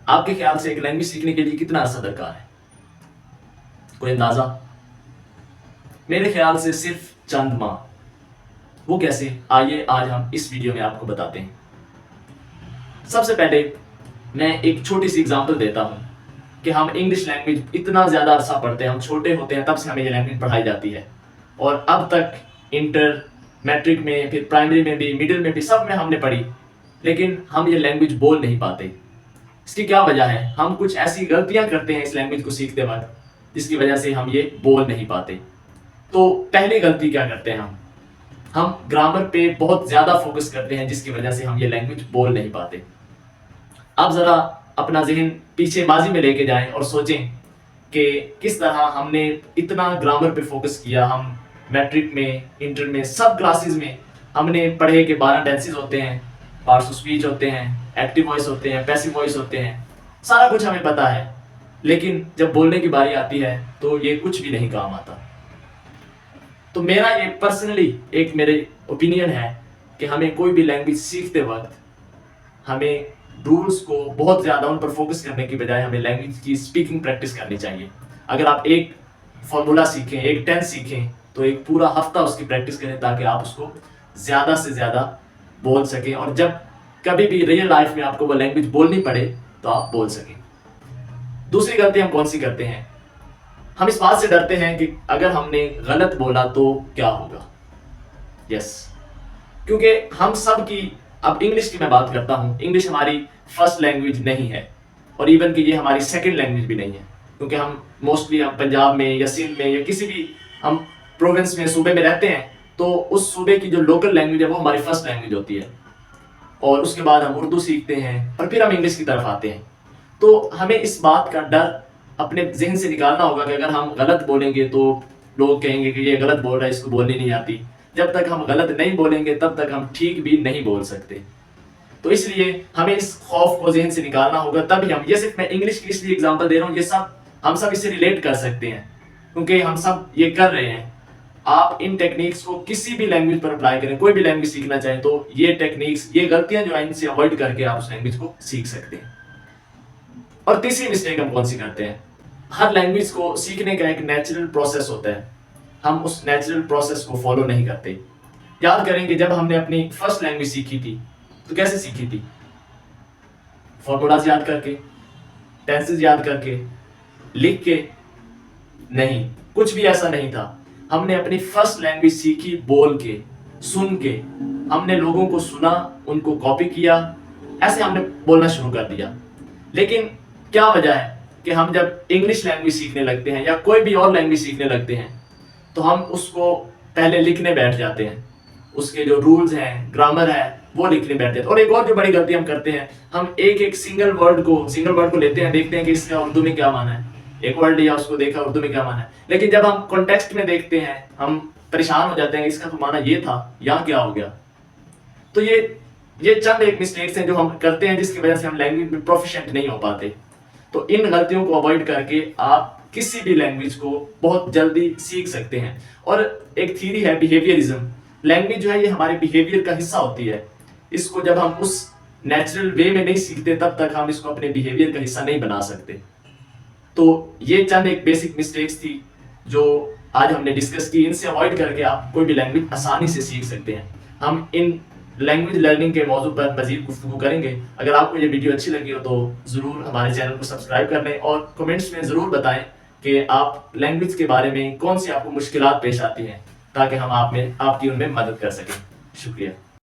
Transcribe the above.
आपके ख्याल से एक लैंग्वेज सीखने के लिए कितना अर्सा दरकार है? कोई अंदाजा? मेरे ख्याल से सिर्फ चंद माह। वो कैसे? आइए आज हम इस वीडियो में आपको बताते हैं। सबसे पहले मैं एक छोटी सी एग्जांपल देता हूं कि हम इंग्लिश लैंग्वेज इतना ज़्यादा अरसा पढ़ते हैं, हम छोटे होते हैं तब से हमें ये लैंग्वेज पढ़ाई जाती है और अब तक इंटर, मैट्रिक में, फिर प्राइमरी में भी, मिडिल में भी, सब में हमने पढ़ी, लेकिन हम ये लैंग्वेज बोल नहीं पाते। इसकी क्या वजह है? हम कुछ ऐसी गलतियां करते हैं इस लैंग्वेज को सीखते वक्त जिसकी वजह से हम ये बोल नहीं पाते। तो पहली गलती क्या करते हैं हम ग्रामर पे बहुत ज़्यादा फोकस करते हैं जिसकी वजह से हम ये लैंग्वेज बोल नहीं पाते। आप ज़रा अपना जहन पीछे माजी में लेके जाएं और सोचें कि किस तरह हमने इतना ग्रामर पे फोकस किया। हम मैट्रिक में, इंटर में, सब क्लासेस में हमने पढ़े कि 12 टेंसेस होते हैं, पार्ट्स ऑफ स्पीच होते हैं, एक्टिव वॉइस होते हैं, पैसिव वॉइस होते हैं, सारा कुछ हमें पता है, लेकिन जब बोलने की बारी आती है तो ये कुछ भी नहीं काम आता। तो मेरा ये पर्सनली एक मेरे ओपिनियन है कि हमें कोई भी लैंग्वेज सीखते वक्त हमें रूल्स को बहुत ज़्यादा उन पर फोकस करने की बजाय हमें लैंग्वेज की स्पीकिंग प्रैक्टिस करनी चाहिए। अगर आप एक फॉर्मूला सीखें, एक टेंस सीखें, तो एक पूरा हफ्ता उसकी प्रैक्टिस करें ताकि आप उसको ज़्यादा से ज़्यादा बोल सकें और जब कभी भी रियल लाइफ में आपको वो लैंग्वेज बोलनी पड़े तो आप बोल सकें। दूसरी गलती हम कौन सी करते हैं? हम इस बात से डरते हैं कि अगर हमने गलत बोला तो क्या होगा। यस, क्योंकि हम सब की, अब इंग्लिश की मैं बात करता हूँ, इंग्लिश हमारी फर्स्ट लैंग्वेज नहीं है और इवन कि ये हमारी सेकंड लैंग्वेज भी नहीं है, क्योंकि हम मोस्टली हम पंजाब में या सिंध में या किसी भी हम प्रोविंस में, सूबे में रहते हैं, तो उस सूबे की जो लोकल लैंग्वेज है वो हमारी फर्स्ट लैंग्वेज होती है और उसके बाद हम उर्दू सीखते हैं और फिर हम इंग्लिश की तरफ आते हैं। तो हमें इस बात का डर अपने जहन से निकालना होगा कि अगर हम गलत बोलेंगे तो लोग कहेंगे कि ये गलत बोल रहा है, इसको बोलनी नहीं आती। जब तक हम गलत नहीं बोलेंगे तब तक हम ठीक भी नहीं बोल सकते। तो इसलिए हमें इस खौफ को जहन से निकालना होगा, तभी हम, ये सिर्फ मैं इंग्लिश की इसलिए एग्जांपल दे रहा हूँ, ये सब हम सब इससे रिलेट कर सकते हैं क्योंकि हम सब ये कर रहे हैं। आप इन टेक्निक्स को किसी भी लैंग्वेज पर अप्लाई करें, कोई भी लैंग्वेज सीखना चाहें तो ये टेक्निक्स, ये गलतियां जो है इनसे अवॉइड करके आप उस लैंग्वेज को सीख सकते हैं। और तीसरी मिस्टेक हम कौन सी करते हैं? हर लैंग्वेज को सीखने का एक नेचुरल प्रोसेस होता है, हम उस नेचुरल प्रोसेस को फॉलो नहीं करते। याद करें कि जब हमने अपनी फर्स्ट लैंग्वेज सीखी थी तो कैसे सीखी थी? फॉर्मूलाज याद करके, टेंसेस याद करके, लिख के? नहीं, कुछ भी ऐसा नहीं था। हमने अपनी फर्स्ट लैंग्वेज सीखी बोल के, सुन के। हमने लोगों को सुना, उनको कॉपी किया, ऐसे हमने बोलना शुरू कर दिया। लेकिन क्या वजह है कि हम जब इंग्लिश लैंग्वेज सीखने लगते हैं या कोई भी और लैंग्वेज सीखने लगते हैं तो हम उसको पहले लिखने बैठ जाते हैं, उसके जो रूल्स हैं, ग्रामर है, वो लिखने बैठ जाते हैं। और एक और जो बड़ी गलती हम करते हैं, हम एक एक सिंगल वर्ड को लेते हैं, देखते हैं कि इसका उर्दू में क्या माना है, एक वर्ड लिया, उसको देखा उर्दू में क्या माना है, लेकिन जब हम कॉन्टेक्स्ट में देखते हैं हम परेशान हो जाते हैं, इसका तो माना ये था, यहाँ क्या हो गया। तो ये चंद एक मिस्टेक्स हैं जो हम करते हैं जिसकी वजह से हम लैंग्वेज में प्रोफिशिएंट नहीं हो पाते। तो इन गलतियों को अवॉइड करके आप किसी भी लैंग्वेज को बहुत जल्दी सीख सकते हैं। और एक थ्योरी है बिहेवियरिज्म, लैंग्वेज जो है ये हमारे बिहेवियर का हिस्सा होती है। इसको जब हम उस नेचुरल वे में नहीं सीखते तब तक हम इसको अपने बिहेवियर का हिस्सा नहीं बना सकते। तो ये चंद एक बेसिक मिस्टेक्स थी जो आज हमने डिस्कस की। इनसे अवॉइड करके आप कोई भी लैंग्वेज आसानी से सीख सकते हैं। हम इन लैंग्वेज लर्निंग के मौजू पर मजीद गुफ्तगू करेंगे। अगर आपको ये वीडियो अच्छी लगी हो तो ज़रूर हमारे चैनल को सब्सक्राइब कर लें और कमेंट्स में ज़रूर बताएं कि आप लैंग्वेज के बारे में कौन सी आपको मुश्किलात पेश आती हैं ताकि हम आपकी उनमें मदद कर सकें। शुक्रिया।